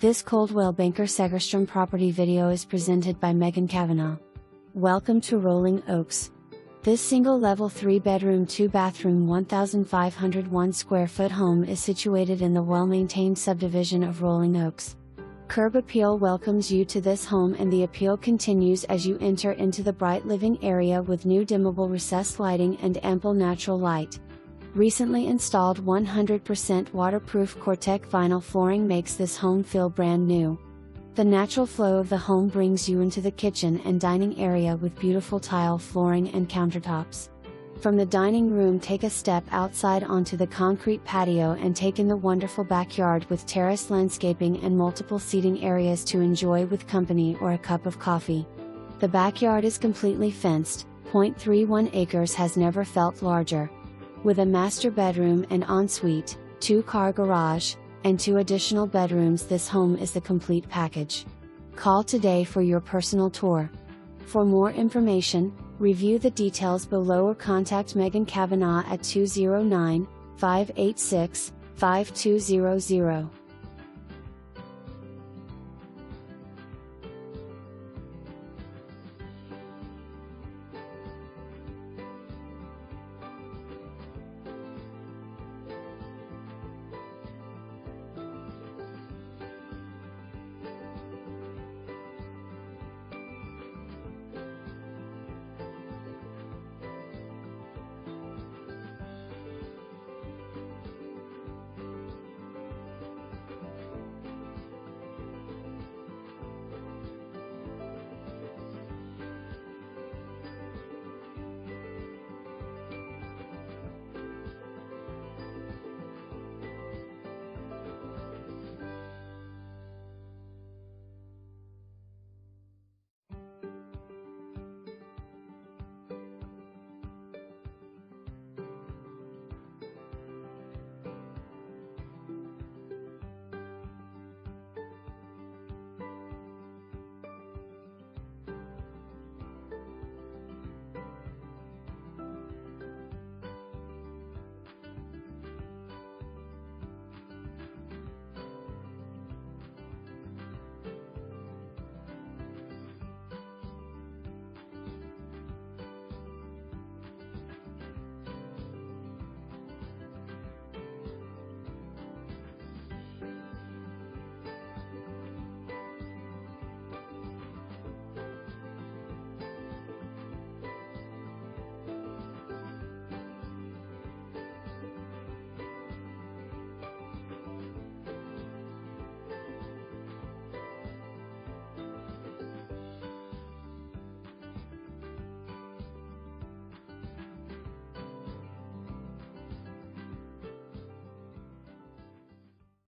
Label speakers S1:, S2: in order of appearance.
S1: This Coldwell Banker Segerstrom property video is presented by Megan Kavanaugh. Welcome to Rolling Oaks. This single-level 3-bedroom 2-bathroom 1,501 square foot home is situated in the well-maintained subdivision of Rolling Oaks. Curb appeal welcomes you to this home, and the appeal continues as you enter into the bright living area with new dimmable recessed lighting and ample natural light. Recently installed 100% waterproof Coretech vinyl flooring makes this home feel brand new. The natural flow of the home brings you into the kitchen and dining area with beautiful tile flooring and countertops. From the dining room, take a step outside onto the concrete patio and take in the wonderful backyard with terraced landscaping and multiple seating areas to enjoy with company or a cup of coffee. The backyard is completely fenced. 0.31 acres has never felt larger. With a master bedroom and ensuite, 2-car garage, and 2 additional bedrooms, this home is the complete package. Call today for your personal tour. For more information, review the details below or contact Megan Kavanaugh at 209-586-5200.